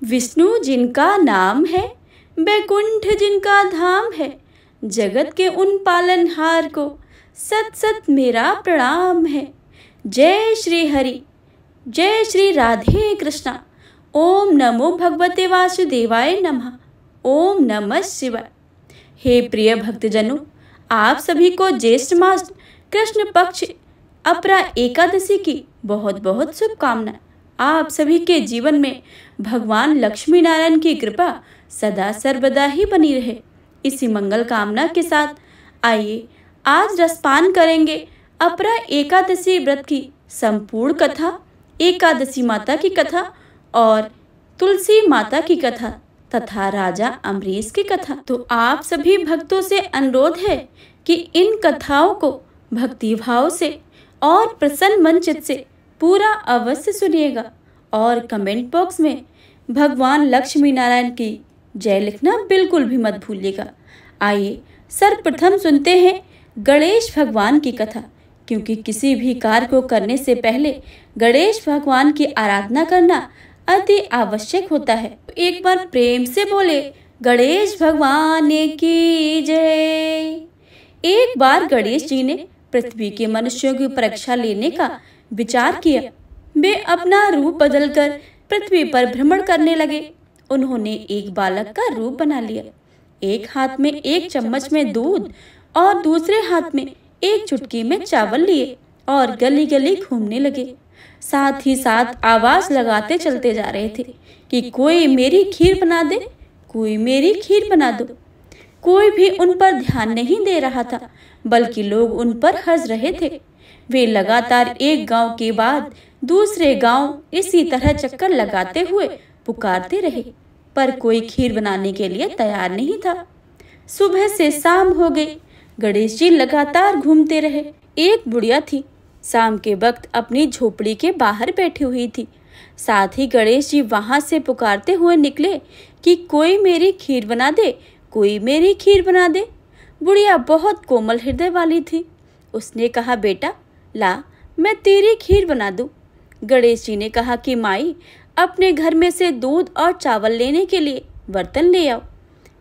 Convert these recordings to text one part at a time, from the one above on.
विष्णु जिनका नाम है, बैकुंठ जिनका धाम है, जगत के उन पालनहार को सत सत मेरा प्रणाम है। जय श्री हरि, जय श्री राधे कृष्णा। ओम नमो भगवते वासुदेवाय नमः। ओम नमः शिवाय। हे प्रिय भक्तजनों, आप सभी को ज्येष्ठ मास कृष्ण पक्ष अपरा एकादशी की बहुत बहुत शुभकामनाएं। आप सभी के जीवन में भगवान लक्ष्मी नारायण की कृपा सदा सर्वदा ही बनी रहे, इसी मंगल कामना के साथ आइए आज रसपान करेंगे अपरा एकादशी व्रत की संपूर्ण कथा, एकादशी माता की कथा और तुलसी माता की कथा तथा राजा अम्बरीश की कथा। तो आप सभी भक्तों से अनुरोध है कि इन कथाओं को भक्ति भाव से और प्रसन्न मन चित्त से पूरा अवश्य सुनिएगा और कमेंट बॉक्स में भगवान लक्ष्मी नारायण की जय लिखना बिल्कुल भी मत भूलिएगा। आइए सर्वप्रथम सुनते हैं गणेश भगवान की कथा, क्योंकि किसी भी कार्य को करने से पहले गणेश भगवान की आराधना करना अति आवश्यक होता है। एक बार प्रेम से बोले गणेश भगवान की जय। एक बार गणेश जी ने पृथ्वी के मनुष्यों की परीक्षा लेने का विचार किया। वे अपना रूप बदलकर पृथ्वी पर भ्रमण करने लगे। उन्होंने एक बालक का रूप बना लिया। एक हाथ में एक चम्मच में दूध और दूसरे हाथ में एक चुटकी में चावल लिए और गली गली घूमने लगे। साथ ही साथ आवाज लगाते चलते जा रहे थे कि कोई मेरी खीर बना दे, कोई मेरी खीर बना दो। कोई भी उन पर ध्यान नहीं दे रहा था, बल्कि लोग उन पर हंस रहे थे। वे लगातार एक गांव के बाद दूसरे गांव इसी तरह चक्कर लगाते हुए पुकारते रहे, पर कोई खीर बनाने के लिए तैयार नहीं था। सुबह से शाम हो गई, गणेश जी लगातार घूमते रहे। एक बुढ़िया थी, शाम के वक्त अपनी झोपड़ी के बाहर बैठी हुई थी। साथ ही गणेश जी वहां से पुकारते हुए निकले कि कोई मेरी खीर बना दे, कोई मेरी खीर बना दे। बुढ़िया बहुत कोमल हृदय वाली थी। उसने कहा, बेटा ला मैं तेरी खीर बना दूं। गणेश जी ने कहा कि माई अपने घर में से दूध और चावल लेने के लिए बर्तन ले आओ।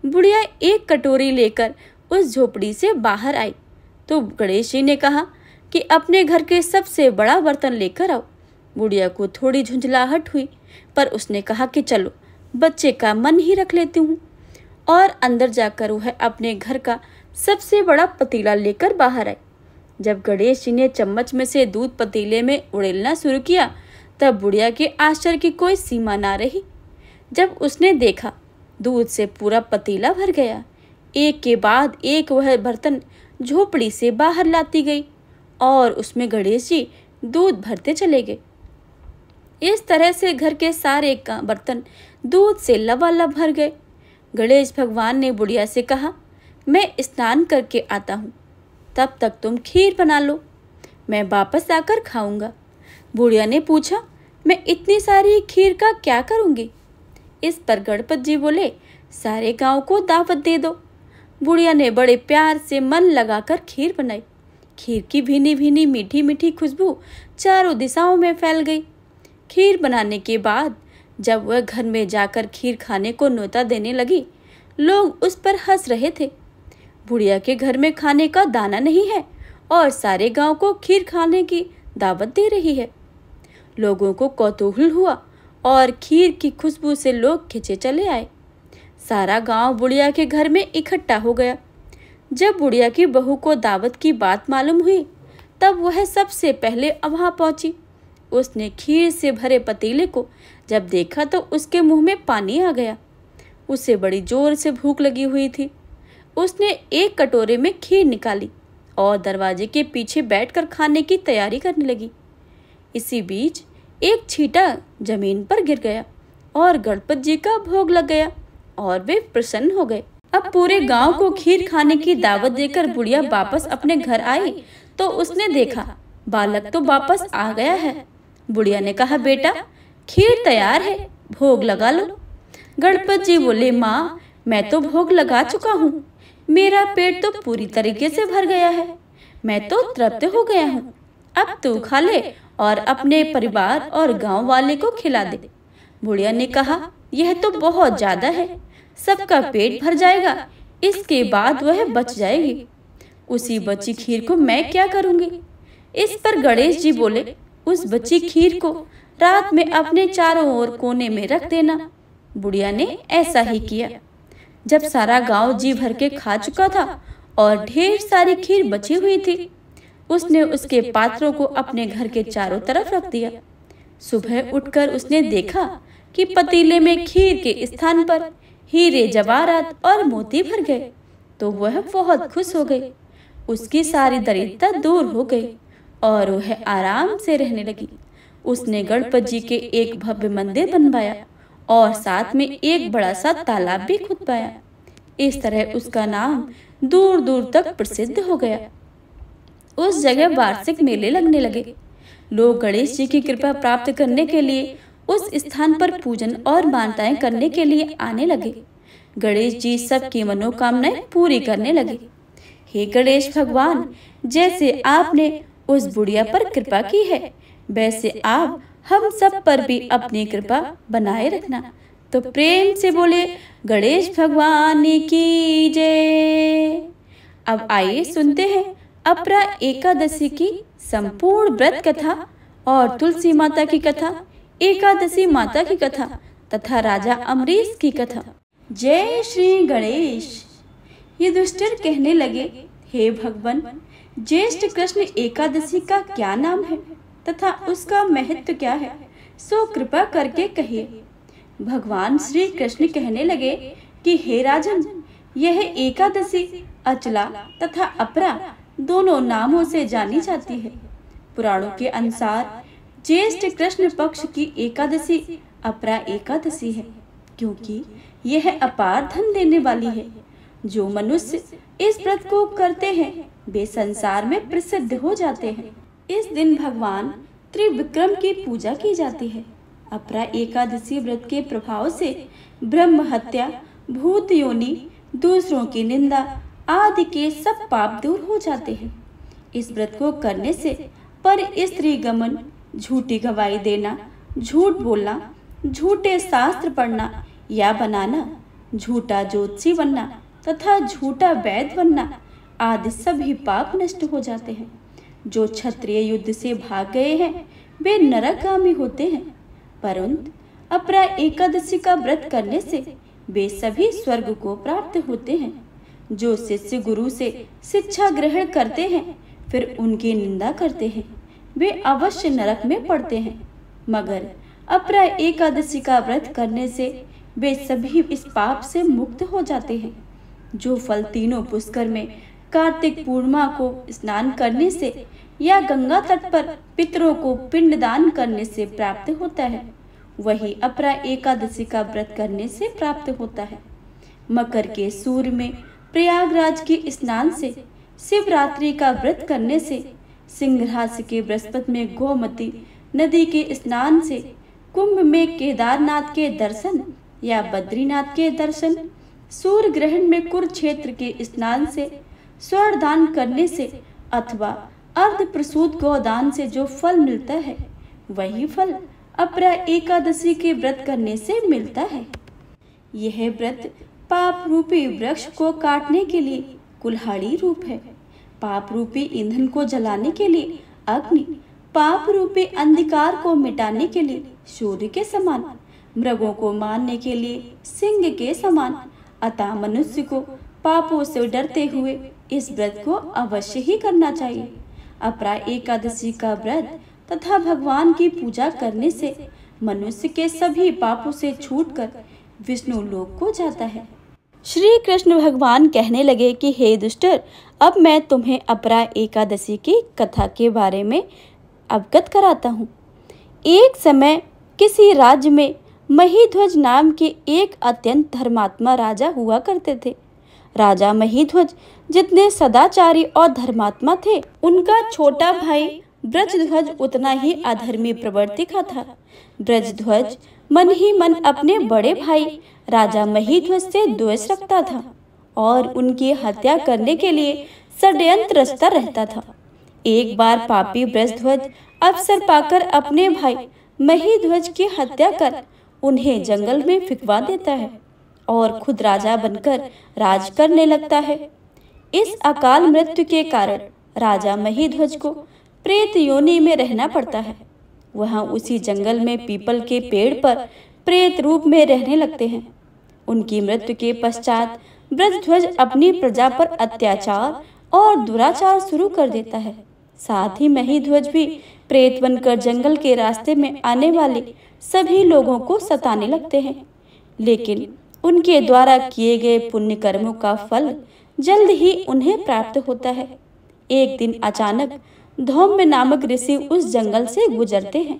बुढ़िया एक कटोरी लेकर उस झोपड़ी से बाहर आई तो गणेश जी ने कहा कि अपने घर के सबसे बड़ा बर्तन लेकर आओ। बुढ़िया को थोड़ी झुंझलाहट हुई, पर उसने कहा कि चलो बच्चे का मन ही रख लेती हूँ, और अंदर जाकर वह अपने घर का सबसे बड़ा पतीला लेकर बाहर आई। जब गणेश जी ने चम्मच में से दूध पतीले में उड़ेलना शुरू किया, तब बुढ़िया के आश्चर्य की कोई सीमा ना रही। जब उसने देखा दूध से पूरा पतीला भर गया। एक के बाद एक वह बर्तन झोपड़ी से बाहर लाती गई और उसमें गणेश जी दूध भरते चले गए। इस तरह से घर के सारे बर्तन दूध से लबालब भर गए। गणेश भगवान ने बुढ़िया से कहा, मैं स्नान करके आता हूँ, तब तक तुम खीर बना लो, मैं वापस आकर खाऊंगा। बुढ़िया ने पूछा, मैं इतनी सारी खीर का क्या करूँगी? इस पर गणपत जी बोले, सारे गांव को दावत दे दो। बुढ़िया ने बड़े प्यार से मन लगाकर खीर बनाई। खीर की भीनी भीनी मीठी मीठी खुशबू चारों दिशाओं में फैल गई। खीर बनाने के बाद जब वह घर में जाकर खीर खाने को न्योता देने लगी, लोग उस पर हंस रहे थे। बुढ़िया के घर में खाने का दाना नहीं है और सारे गांव को खीर खाने की दावत दे रही है। लोगों को कौतूहल हुआ और खीर की खुशबू से लोग खिंचे चले आए। सारा गांव बुढ़िया के घर में इकट्ठा हो गया। जब बुढ़िया की बहू को दावत की बात मालूम हुई, तब वह सबसे पहले वहां पहुंची। उसने खीर से भरे पतीले को जब देखा तो उसके मुंह में पानी आ गया। उसे बड़ी जोर से भूख लगी हुई थी। उसने एक कटोरे में खीर निकाली और दरवाजे के पीछे बैठकर खाने की तैयारी करने लगी। इसी बीच एक छींटा जमीन पर गिर गया और गणपत जी का भोग लग गया और वे प्रसन्न हो गए। अब पूरे गांव को खीर खाने की दावत देकर बुढ़िया वापस अपने घर आई तो उसने देखा बालक तो वापस आ गया है। बुढ़िया ने कहा, बेटा खीर तैयार है, भोग लगा लो। गणपत जी बोले, माँ मैं तो भोग लगा चुका हूँ, मेरा पेट तो पूरी तरीके से भर गया है, मैं तो तृप्त हो गया हूँ, अब तू खा ले और अपने परिवार और गांव वाले को खिला दे। बुढ़िया ने कहा, यह तो बहुत ज्यादा है, सबका पेट भर जाएगा, इसके बाद वह बच जाएगी। उसी बची खीर को मैं क्या करूंगी? इस पर गणेश जी बोले, उस बची खीर को रात में अपने चारों ओर कोने में रख देना। बुढ़िया ने ऐसा ही किया। जब सारा गांव जी भर के खा चुका था और ढेर सारी खीर बची हुई थी, उसने उसके पात्रों को अपने घर के चारों तरफ रख दिया। सुबह उठकर उसने देखा कि पतीले में खीर के स्थान पर हीरे जवाहरात और मोती भर गए, तो वह बहुत खुश हो गई। उसकी सारी दरिद्रता दूर हो गई और वह आराम से रहने लगी। उसने गणपति जी के एक भव्य मंदिर बनवाया और साथ में एक बड़ा सा तालाब भी खुदवाया। इस तरह उसका नाम दूर दूर तक प्रसिद्ध हो गया। उस जगह वार्षिक मेले लगने लगे। लोग गणेश जी की कृपा प्राप्त करने के लिए उस स्थान पर पूजन और मान्यताएं करने के लिए आने लगे। गणेश जी सबकी मनोकामनाएं पूरी करने लगे। हे गणेश भगवान, जैसे आपने उस बुढ़िया पर कृपा की है, वैसे आप हम सब पर भी अपनी कृपा बनाए रखना। तो प्रेम से बोले गणेश भगवान की जय। अब आइए सुनते हैं अपरा एकादशी की संपूर्ण व्रत कथा और तुलसी माता की कथा, एकादशी माता की कथा तथा राजा अमरीश की कथा। जय श्री गणेश। ये दुष्टर कहने लगे, हे भगवान, ज्येष्ठ कृष्ण एकादशी का क्या नाम है तथा उसका महत्व क्या है, सो कृपा करके कहिए। भगवान श्री कृष्ण कहने लगे कि हे राजन, यह एकादशी अचला तथा अपरा दोनों नामों से जानी जाती है। पुराणों के अनुसार ज्येष्ठ कृष्ण पक्ष की एकादशी अपरा एकादशी है, क्योंकि यह अपार धन देने वाली है। जो मनुष्य इस व्रत को करते हैं वे संसार में प्रसिद्ध हो जाते हैं। इस दिन भगवान त्रिविक्रम की पूजा की जाती है। अपरा एकादशी व्रत के प्रभाव से ब्रह्म हत्या, भूत योनि, दूसरों की निंदा आदि के सब पाप दूर हो जाते हैं। इस व्रत को करने से पर स्त्री गमन, झूठी गवाही देना, झूठ बोलना, झूठे शास्त्र पढ़ना या बनाना, झूठा ज्योतिषी बनना तथा झूठा वैद्य बनना आदि सभी पाप नष्ट हो जाते हैं। जो क्षत्रिय युद्ध से भाग गए हैं वे नरकगामी होते हैं, परंतु अपरा एकादशी का व्रत करने से वे सभी स्वर्ग को प्राप्त होते हैं। जो शिष्य गुरु से शिक्षा ग्रहण करते हैं फिर उनकी निंदा करते हैं, वे अवश्य नरक में पड़ते हैं। मगर अपरा एकादशी का व्रत करने से वे सभी इस पाप से मुक्त हो जाते हैं। जो फल तीनों पुष्कर में कार्तिक पूर्णिमा को स्नान करने से या गंगा तट पर पितरों को पिंडदान करने से प्राप्त होता है, वही अपरा एकादशी का व्रत करने से प्राप्त होता है। मकर के सूर्य में प्रयागराज के स्नान से, शिवरात्रि का व्रत करने से, सिंहराज के बृहस्पति में गोमती नदी के स्नान से, कुंभ में केदारनाथ के दर्शन या बद्रीनाथ के दर्शन, सूर्य ग्रहण में कुरुक्षेत्र के स्नान से, स्वर्ण दान करने से अथवा अर्ध प्रसूत गोदान से जो फल मिलता है वही फल अपरा एकादशी के व्रत करने से मिलता है। यह व्रत पाप रूपी वृक्ष को काटने के लिए कुल्हाड़ी रूप है, पाप रूपी ईंधन को जलाने के लिए अग्नि, पाप रूपी अंधकार को मिटाने के लिए सूर्य के समान, मृगों को मारने के लिए सिंह के समान। अतः मनुष्य को पापों से डरते हुए इस व्रत को अवश्य ही करना चाहिए। अपरा एकादशी का व्रत तथा भगवान की पूजा करने से मनुष्य के सभी पापों से छूटकर विष्णु लोक को जाता है। श्री कृष्ण भगवान कहने लगे कि हे दुष्टर, अब मैं तुम्हें अपरा एकादशी की कथा के बारे में अवगत कराता हूँ। एक समय किसी राज्य में महीध्वज नाम के एक अत्यंत धर्मात्मा राजा हुआ करते थे। राजा महीध्वज जितने सदाचारी और धर्मात्मा थे, उनका छोटा भाई ब्रजध्वज उतना ही अधर्मी प्रवृत्ति का था। ब्रजध्वज मन ही मन अपने बड़े भाई राजा महीध्वज से द्वेष रखता था और उनकी हत्या करने के लिए षड्यंत्र रचता रहता था। एक बार पापी ब्रजध्वज अवसर पाकर अपने भाई महीध्वज की हत्या कर उन्हें जंगल में फिकवा देता है और खुद राजा बनकर राज करने लगता है। इस अकाल मृत्यु के कारण राजा महीध्वज को प्रेत योनि में रहना पड़ता है। वहाँ उसी जंगल में पीपल के पेड़ पर प्रेत रूप में रहने लगते हैं। उनकी मृत्यु के पश्चात ब्रजध्वज अपनी प्रजा पर अत्याचार और दुराचार शुरू कर देता है। साथ ही महीध्वज भी प्रेत बनकर जंगल के रास्ते में आने वाले सभी लोगों को सताने लगते हैं। लेकिन उनके द्वारा किए गए पुण्य कर्मों का फल जल्द ही उन्हें प्राप्त होता है। एक दिन अचानक धौम्य नामक ऋषि उस जंगल से गुजरते हैं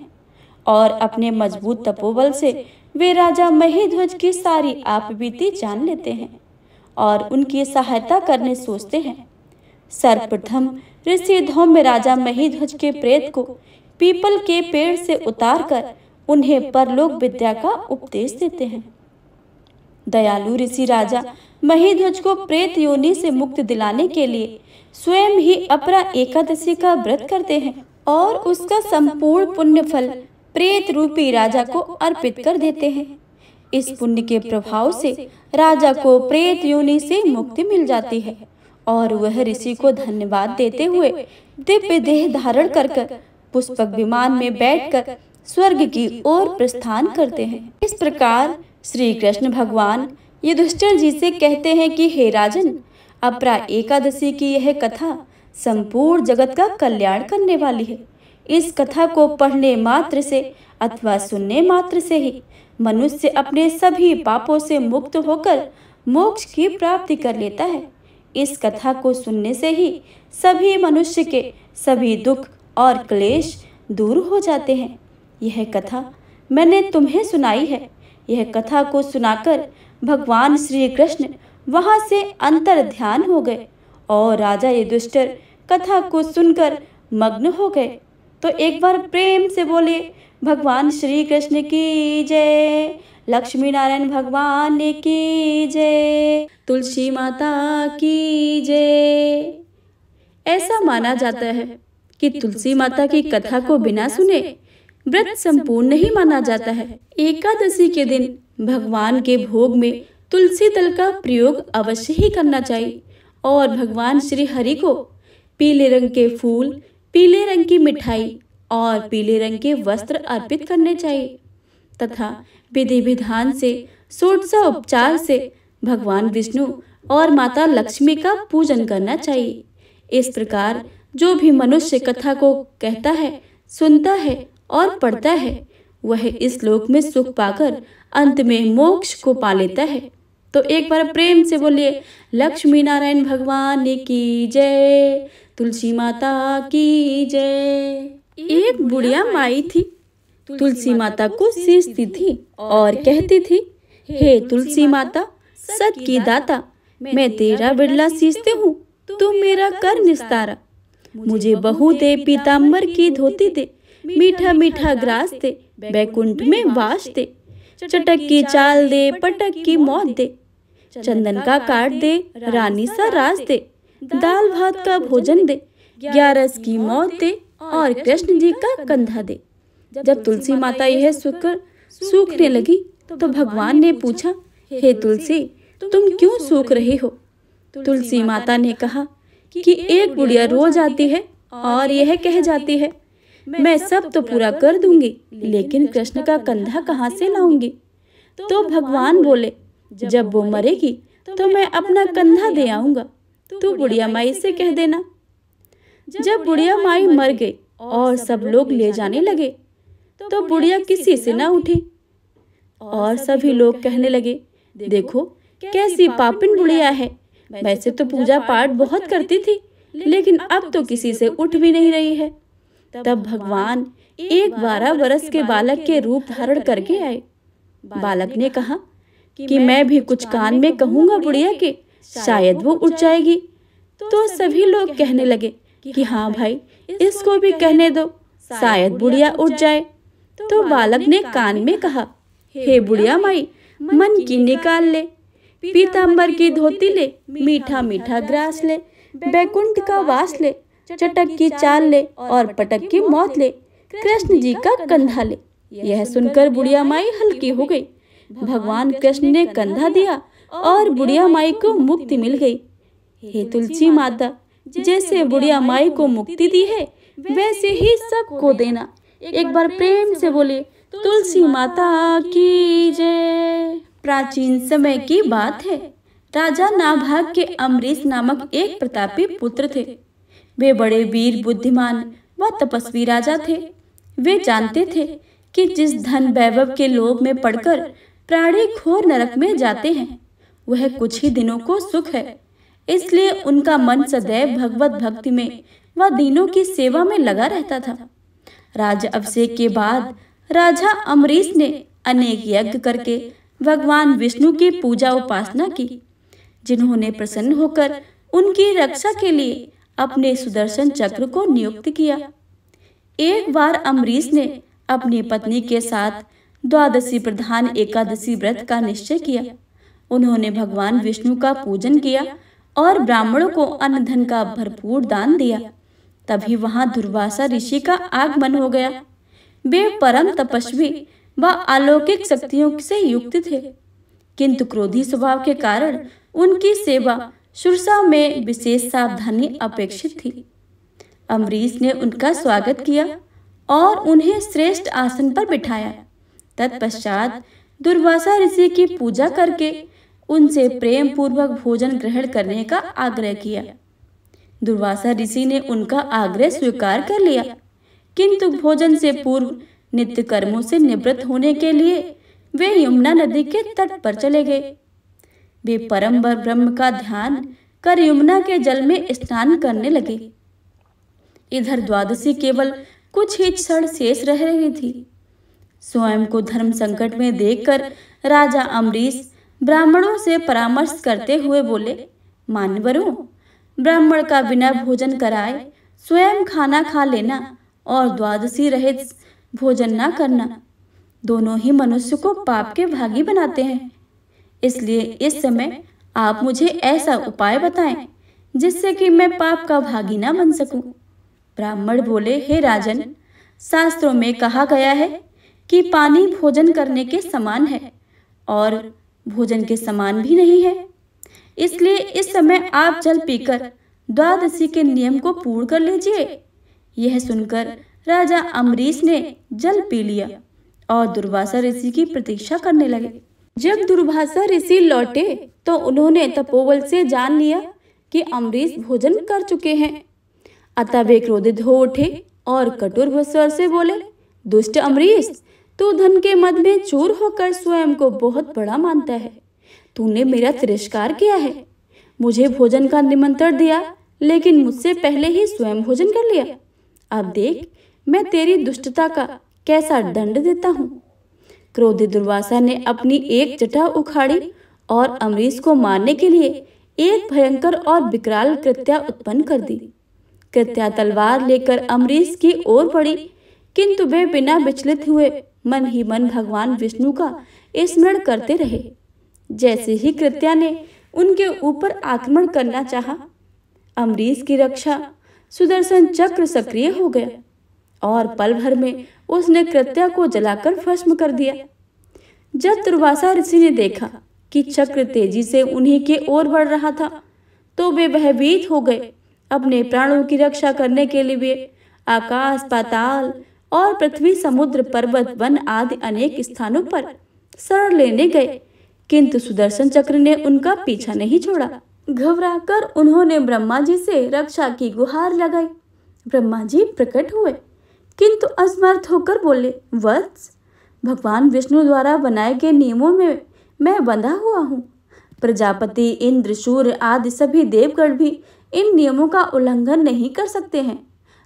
और अपने मजबूत तपोबल से वे राजा महीध्वज की सारी आपबीती जान लेते हैं और उनकी सहायता करने सोचते हैं। सर्वप्रथम ऋषि धौम्य राजा महीध्वज के प्रेत को पीपल के पेड़ से उतारकर उन्हें परलोक विद्या का उपदेश देते हैं। दयालु ऋषि राजा महीध्वज को प्रेत योनि से मुक्ति दिलाने के लिए स्वयं ही अपरा एकादशी का व्रत करते हैं और उसका संपूर्ण पुण्य फल प्रेत रूपी राजा को अर्पित कर देते हैं। इस पुण्य के प्रभाव से राजा को प्रेत योनि से मुक्ति मिल जाती है और वह ऋषि को धन्यवाद देते हुए दिव्य देह धारण कर पुष्पक विमान में बैठकर स्वर्ग की ओर प्रस्थान करते हैं। इस प्रकार श्री कृष्ण भगवान युधिष्ठिर जी से कहते हैं कि हे राजन, अपरा एकादशी की यह कथा संपूर्ण जगत का कल्याण करने वाली है। इस कथा को पढ़ने मात्र से अथवा सुनने मात्र से ही मनुष्य अपने सभी पापों से मुक्त होकर मोक्ष की प्राप्ति कर लेता है। इस कथा को सुनने से ही सभी मनुष्य के सभी दुख और क्लेश दूर हो जाते हैं। यह कथा मैंने तुम्हें सुनाई है। यह कथा को सुनाकर भगवान श्री कृष्ण वहां से अंतर ध्यान हो गए और राजा युधिष्ठिर कथा को सुनकर मग्न हो गए। तो एक बार प्रेम से बोले भगवान श्री कृष्ण की जय, लक्ष्मी नारायण भगवान की जय, तुलसी माता की जय। ऐसा माना जाता है कि तुलसी माता की कथा को बिना सुने व्रत संपूर्ण नहीं माना जाता है। एकादशी के दिन भगवान के भोग में तुलसी दल का प्रयोग अवश्य ही करना चाहिए और भगवान श्री हरि को पीले रंग के फूल, पीले रंग की मिठाई और पीले रंग के वस्त्र अर्पित करने चाहिए तथा विधि विधान से षोडशोपचार से भगवान विष्णु और माता लक्ष्मी का पूजन करना चाहिए। इस प्रकार जो भी मनुष्य कथा को कहता है, सुनता है और पढ़ता है, वह इस लोक में सुख पाकर अंत में मोक्ष को पा लेता है। तो एक बार प्रेम से बोलिए लक्ष्मी नारायण भगवान की जय, तुलसी माता की जय। एक बुढ़िया माई थी, तुलसी माता को सींचती थी और कहती थी, हे तुलसी माता सत की दाता, मैं तेरा बिरला सींचती हूँ, तू मेरा कर निस्तारा। मुझे बहू दे, पीताम्बर की धोती दे, मीठा मीठा ग्रास दे, बैकुंठ में वास दे। चटक की चाल दे, पटक की मौत दे, चंदन का काट दे, रानी सा रास दे। दाल भात का भोजन दे, 11 की मौत दे और कृष्ण जी का कंधा दे। जब तुलसी माता यह सुनकर सूखने लगी तो भगवान ने पूछा, हे तुलसी, तुम क्यों सूख रही हो? तुलसी माता ने कहा कि एक बुढ़िया रोज आती है और यह कह जाती है, मैं सब तो पूरा कर दूंगी, लेकिन कृष्ण का कंधा कहाँ से लाऊंगी? तो भगवान बोले, जब वो मरेगी तो मैं अपना कंधा दे आऊंगा, तू बुढ़िया माई से कह देना। जब बुढ़िया माई मर गई और सब लोग ले जाने लगे तो बुढ़िया किसी से ना उठी और सभी लोग कहने लगे, देखो कैसी पापिन बुढ़िया है। वैसे तो पूजा पाठ बहुत करती थी, लेकिन अब तो किसी से उठ भी नहीं रही है। तब भगवान एक 12 वर्ष के बालक के रूप धारण करके आए। बालक ने कहा कि मैं भी कुछ कान में कहूंगा बुढ़िया के, शायद वो उठ जाएगी। तो सभी लोग कहने लगे कि हाँ भाई, इसको भी कहने दो, शायद बुढ़िया उठ जाए। तो बालक ने कान में कहा, हे बुढ़िया माई, मन की निकाल ले, पीताम्बर की धोती ले, मीठा मीठा ग्रास ले, बैकुंठ का वास ले, चटक की चाल ले और पटक की मौत ले, कृष्ण जी का कंधा ले। यह सुनकर बुढ़िया माई हल्की हो गई। भगवान कृष्ण ने कंधा दिया और बुढ़िया माई को मुक्ति मिल गई। हे तुलसी माता, जैसे बुढ़िया माई को मुक्ति दी है वैसे ही सबको देना। एक बार प्रेम से बोले तुलसी माता की जय। प्राचीन समय की बात है। राजा नाभाग के अम्बरीश नामक एक प्रतापी पुत्र थे। वे बड़े वीर, बुद्धिमान व तपस्वी राजा थे। वे जानते थे कि जिस धन वैभव के लोभ में पड़कर प्राणी घोर नरक में जाते हैं वह कुछ ही दिनों को सुख है। इसलिए उनका मन सदैव भगवत भक्ति में व दीनों की सेवा में लगा रहता था। राज अभिषेक के बाद राजा अम्बरीश ने अनेक यज्ञ करके भगवान विष्णु की पूजा उपासना की, जिन्होंने प्रसन्न होकर उनकी रक्षा के लिए अपने सुदर्शन चक्र को नियुक्त किया। एक बार अम्बरीश ने अपनी पत्नी के साथ द्वादशी प्रधान एकादशी व्रत का निश्चय किया। उन्होंने भगवान विष्णु का पूजन किया और ब्राह्मणों को अन्न धन का भरपूर दान दिया। तभी वहां दुर्वासा ऋषि का आगमन हो गया। वे परम तपस्वी व अलौकिक शक्तियों से युक्त थे, किंतु क्रोधी स्वभाव के कारण उनकी सेवा शुश्रूषा में विशेष सावधानी अपेक्षित थी। अम्बरीश ने उनका स्वागत किया और उन्हें श्रेष्ठ आसन पर बिठाया। तत्पश्चात दुर्वासा ऋषि की पूजा करके उनसे प्रेम पूर्वक भोजन ग्रहण करने का आग्रह किया। दुर्वासा ऋषि ने उनका आग्रह स्वीकार कर लिया, किंतु भोजन से पूर्व नित्य कर्मों से निवृत्त होने के लिए वे यमुना नदी के तट पर चले गए। वे परम ब्रह्म का ध्यान कर यमुना के जल में स्नान करने लगे। इधर द्वादशी केवल कुछ ही क्षण शेष रह रही थी। स्वयं को धर्म संकट में देखकर राजा अम्बरीश ब्राह्मणों से परामर्श करते हुए बोले, मान्यवरों, ब्राह्मण का बिना भोजन कराए स्वयं खाना खा लेना और द्वादशी रहित भोजन न करना दोनों ही मनुष्य को पाप के भागी बनाते हैं। इसलिए इस समय आप मुझे ऐसा उपाय बताएं जिससे कि मैं पाप का भागी न बन सकूं। ब्राह्मण बोले, हे राजन, शास्त्रों में कहा गया है कि पानी भोजन करने के समान है और भोजन के समान भी नहीं है। इसलिए इस समय आप जल पीकर द्वादशी के नियम को पूर्ण कर लीजिए। यह सुनकर राजा अम्बरीश ने जल पी लिया और दुर्वासा ऋषि की प्रतीक्षा करने लगे। जब दुर्वासा ऋषि लौटे तो उन्होंने तपोबल से जान लिया कि अम्बरीश भोजन कर चुके हैं। अतः वे क्रोधित हो उठे और कठोर स्वर से बोले, दुष्ट अम्बरीश, तू धन के मद में चूर होकर स्वयं को बहुत बड़ा मानता है। तूने मेरा तिरस्कार किया है। मुझे भोजन का निमंत्रण दिया, लेकिन मुझसे पहले ही स्वयं भोजन कर लिया। अब देख, मैं तेरी दुष्टता का कैसा दंड देता हूँ। क्रोधित दुर्वासा ने अपनी एक जटा उखाड़ी और अम्बरीश को मारने के लिए एक भयंकर और विकराल कृत्या उत्पन्न कर दी। कृत्या तलवार लेकर अम्बरीश की ओर बढ़ी, किंतु वे बिना विचलित हुए मन ही मन भगवान विष्णु का स्मरण करते रहे। जैसे ही कृत्या ने उनके ऊपर आक्रमण करना चाहा, अम्बरीश की रक्षा सुदर्शन चक्र सक्रिय हो गया और पल भर में उसने कृत्या को जलाकर भस्म कर दिया। जब दुर्वासा ऋषि ने देखा कि चक्र तेजी से उन्हीं के ओर बढ़ रहा था, तो वे भयभीत हो गए। अपने प्राणों की रक्षा करने के लिए वे आकाश, पाताल और पृथ्वी, समुद्र, पर्वत, वन आदि अनेक स्थानों पर शरण लेने गए, किंतु सुदर्शन चक्र ने उनका पीछा नहीं छोड़ा। घबराकर उन्होंने ब्रह्मा जी से रक्षा की गुहार लगाई। ब्रह्मा जी प्रकट हुए, किंतु असमर्थ होकर बोले, वत्स, भगवान विष्णु द्वारा बनाए गए नियमों में मैं बंधा हुआ हूँ। प्रजापति, इंद्र, सूर्य आदि सभी देवगण भी इन नियमों का उल्लंघन नहीं कर सकते हैं।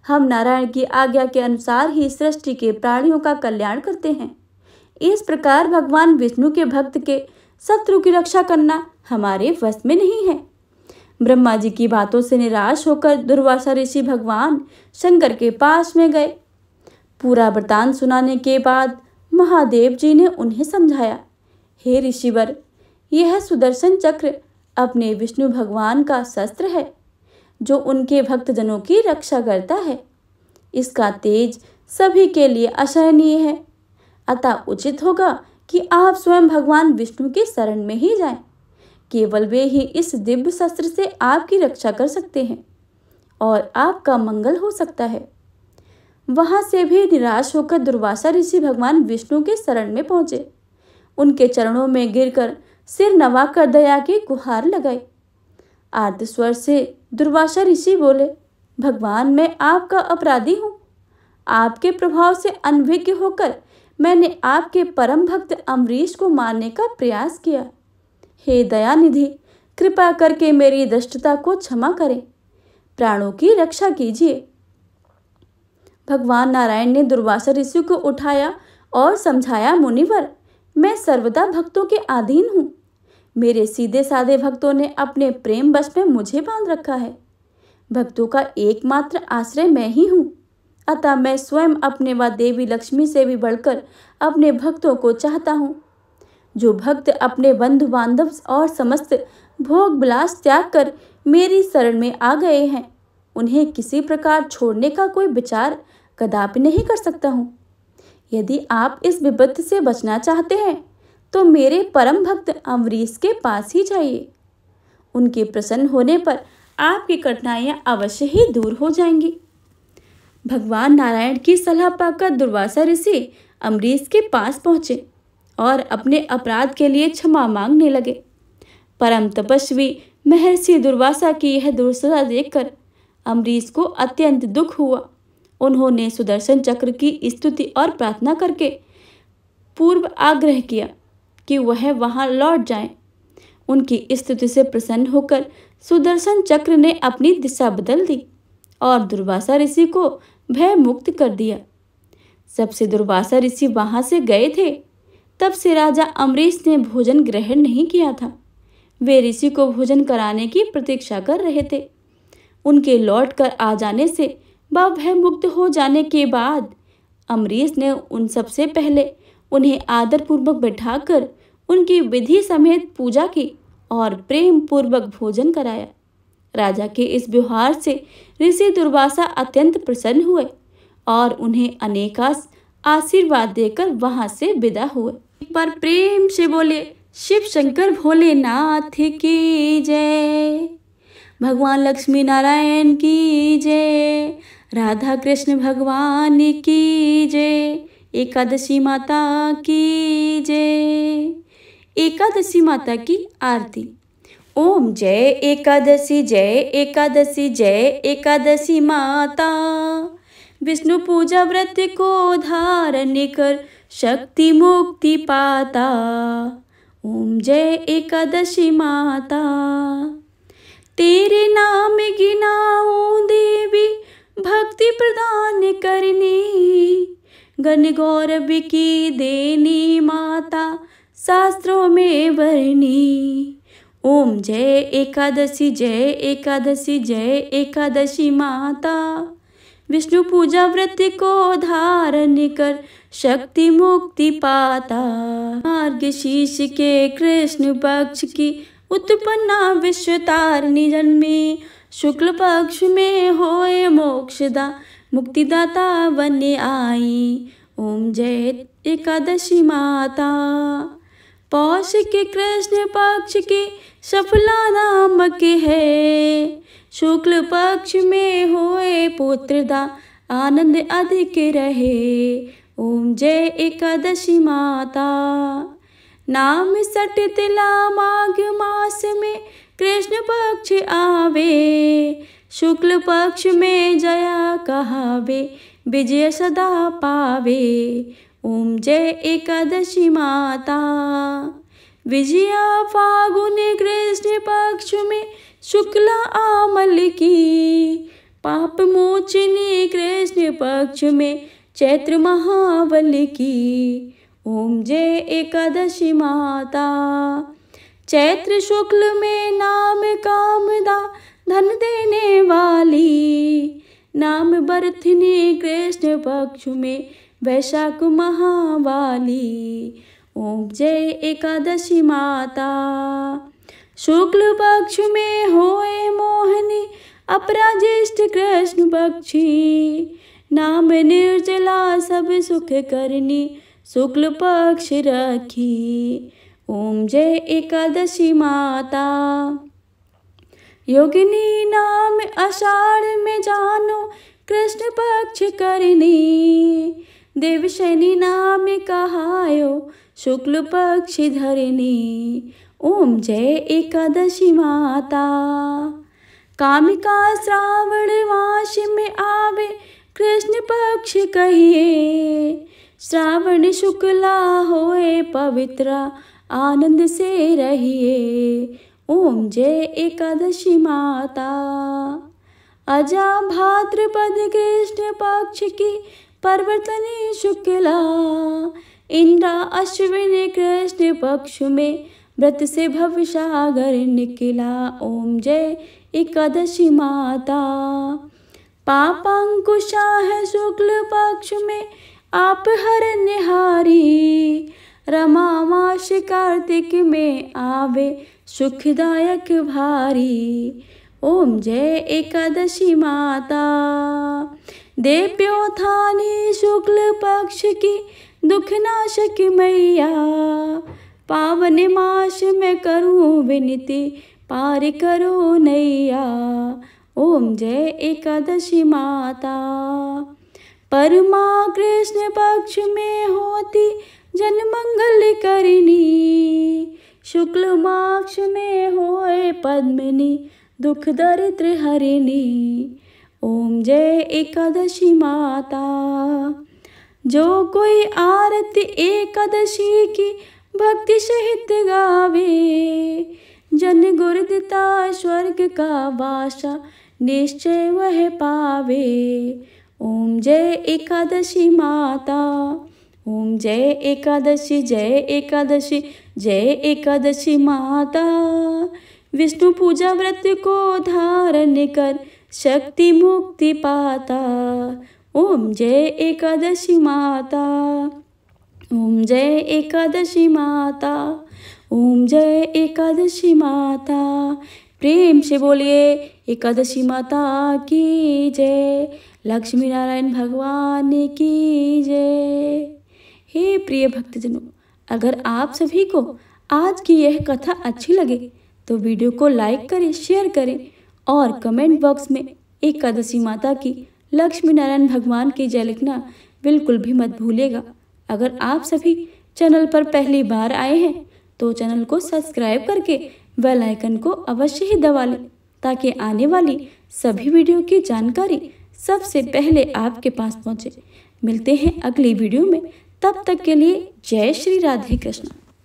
हम नारायण की आज्ञा के अनुसार ही सृष्टि के प्राणियों का कल्याण करते हैं। इस प्रकार भगवान विष्णु के भक्त के शत्रु की रक्षा करना हमारे वश में नहीं है। ब्रह्मा जी की बातों से निराश होकर दुर्वासा ऋषि भगवान शंकर के पास में गए। पूरा वृतांत सुनाने के बाद महादेव जी ने उन्हें समझाया, हे ऋषिवर, यह सुदर्शन चक्र अपने विष्णु भगवान का शस्त्र है जो उनके भक्तजनों की रक्षा करता है। इसका तेज सभी के लिए असहनीय है। अतः उचित होगा कि आप स्वयं भगवान विष्णु के शरण में ही जाएं। केवल वे ही इस दिव्य शस्त्र से आपकी रक्षा कर सकते हैं और आपका मंगल हो सकता है। वहां से भी निराश होकर दुर्वासा ऋषि भगवान विष्णु के शरण में पहुंचे। उनके चरणों में गिरकर सिर नवाकर दया की गुहार लगाई। आर्त स्वर से दुर्वासा ऋषि बोले, भगवान मैं आपका अपराधी हूँ। आपके प्रभाव से अनभिज्ञ होकर मैंने आपके परम भक्त अम्बरीश को मारने का प्रयास किया। हे दयानिधि, कृपा करके मेरी दुष्टता को क्षमा करें, प्राणों की रक्षा कीजिए। भगवान नारायण ने दुर्वासा ऋषि को उठाया और समझाया, मुनिवर मैं सर्वदा भक्तों के अधीन हूँ। मेरे सीधे साधे भक्तों ने अपने प्रेम वश में मुझे बांध रखा है। भक्तों का एकमात्र आश्रय मैं ही हूँ। अतः मैं स्वयं अपने व देवी लक्ष्मी से भी बढ़कर अपने भक्तों को चाहता हूँ। जो भक्त अपने बंधु बांधव और समस्त भोग विलास त्याग कर मेरी शरण में आ गए हैं, उन्हें किसी प्रकार छोड़ने का कोई विचार कदापि नहीं कर सकता हूँ। यदि आप इस विपत्ति से बचना चाहते हैं तो मेरे परम भक्त अम्बरीश के पास ही जाइए। उनके प्रसन्न होने पर आपकी कठिनाइयां अवश्य ही दूर हो जाएंगी। भगवान नारायण की सलाह पाकर दुर्वासा ऋषि अम्बरीश के पास पहुंचे और अपने अपराध के लिए क्षमा मांगने लगे। परम तपस्वी महर्षि दुर्वासा की यह दुर्दशा देखकर अम्बरीश को अत्यंत दुख हुआ। उन्होंने सुदर्शन चक्र की स्तुति और प्रार्थना करके पूर्व आग्रह किया कि वह वहां लौट जाएं। उनकी स्तुति से प्रसन्न होकर सुदर्शन चक्र ने अपनी दिशा बदल दी और दुर्वासा ऋषि को भय मुक्त कर दिया। जब से दुर्वासा ऋषि वहां से गए थे तब से राजा अम्बरीश ने भोजन ग्रहण नहीं किया था। वे ऋषि को भोजन कराने की प्रतीक्षा कर रहे थे। उनके लौट कर आ जाने से व भय मुक्त हो जाने के बाद अम्बरीश ने उन सबसे पहले उन्हें आदरपूर्वक बैठाकर उनकी विधि समेत पूजा की और प्रेम पूर्वक भोजन कराया। राजा के इस व्यवहार से ऋषि दुर्वासा अत्यंत प्रसन्न हुए और उन्हें अनेका आशीर्वाद देकर वहां से विदा हुए। एक बार प्रेम से बोले शिव शंकर भोलेनाथ की जय, भगवान लक्ष्मी नारायण की जय, राधा कृष्ण भगवान की जय, एकादशी माता की जय। एकादशी माता की आरती। ओम जय एकादशी जय एकादशी जय एकादशी माता, विष्णु पूजा व्रत को धारण कर शक्ति मुक्ति पाता। ओम जय एकादशी माता, तेरे नाम गिनाऊं देवी भक्ति प्रदान करनी, गण गौरव की देनी माता शास्त्रों में वर्णी। ओम जय एकादशी जय एकादशी जय एकादशी माता, विष्णु पूजा व्रत को धारण कर शक्ति मुक्ति पाता। मार्गशीर्ष के कृष्ण पक्ष की उत्पन्ना विश्वतारिणी जन्मी, शुक्ल पक्ष में होए मोक्षदा मुक्तिदाता बने आई। ओम जय एकादशी माता, पौष के कृष्ण पक्ष की सफला नामक है, शुक्ल पक्ष में होए पुत्रदा आनंद अधिक रहे। ओम जय एकादशी माता, नाम सट तिला माघ मास में कृष्ण पक्ष आवे, शुक्ल पक्ष में जया कहावे विजय सदा पावे। ओम जय एकादशी माता, विजया फागुन कृष्ण पक्ष में शुक्ला आमल की, पाप मोचनी कृष्ण पक्ष में चैत्र महाबल की। ओम जय एकादशी माता, चैत्र शुक्ल में नाम कामदा धन देने वाली, नाम बरथनी कृष्ण पक्ष में वैशाख महावाली। ओम जय एकादशी माता, शुक्ल पक्ष में होए मोहनी अपराजिष्ट कृष्ण पक्षी, नाम निर्जला सब सुख करनी शुक्ल पक्ष रखी। ओम जय एकादशी माता। योगिनी नाम आषाढ़ में जानो, कृष्ण पक्ष करनी। देवशैनी नाम कहायो, शुक्ल पक्ष धरनी। ओम जय एकादशी माता। कामिका श्रावण मास में आवे, कृष्ण पक्ष कहिए। श्रावण शुक्ला होए पवित्र, आनंद से रहिए। ओम जय एकादशी माता। अजा भाद्रपद कृष्ण पक्ष की परिवर्तनी शुक्ला। इंद्रा अश्विनी कृष्ण पक्ष में व्रत से भव सागर निकला। ओम जय एकादशी माता। पापांकुशा है शुक्ल पक्ष में, आप हरन्हारी। रमा मास कार्तिक में आवे, सुखदायक भारी। ओम जय एकादशी माता। देव्योत्थानी शुक्ल पक्ष की दुखनाशक मैया। पावन मास में करूं विनती, पार करो नैया। ओम जय एकादशी माता। परमा कृष्ण पक्ष में होती, जन मंगल करनी। शुक्ल मास में होए पद्मिनी, दुख दरिद्र हरिणी। ओम जय एकादशी माता। जो कोई आरती एकादशी की भक्ति सहित गावे, जन गुरुदिता स्वर्ग का वासा, निश्चय वह पावे। ओम जय एकादशी माता। ओम जय एकादशी, जय एकादशी, जय एकादशी माता। विष्णु पूजा व्रत को धारण कर, शक्ति मुक्ति पाता। ओम जय एकादशी माता। ओम जय एकादशी माता। ओम जय एकादशी माता। प्रेम से बोलिए एकादशी माता की जय। लक्ष्मी नारायण भगवान की जय। हे प्रिय भक्तजनों, अगर आप सभी को आज की यह कथा अच्छी लगे तो वीडियो को लाइक करें, शेयर करें और कमेंट बॉक्स में एकादशी माता की, लक्ष्मी नारायण भगवान की जय लिखना बिल्कुल भी मत भूलिएगा। अगर आप सभी चैनल पर पहली बार आए हैं तो चैनल को सब्सक्राइब करके बेल आइकन को अवश्य ही दबा लें, ताकि आने वाली सभी वीडियो की जानकारी सबसे पहले आपके पास पहुंचे। मिलते हैं अगली वीडियो में, तब तक के लिए जय श्री राधे कृष्ण।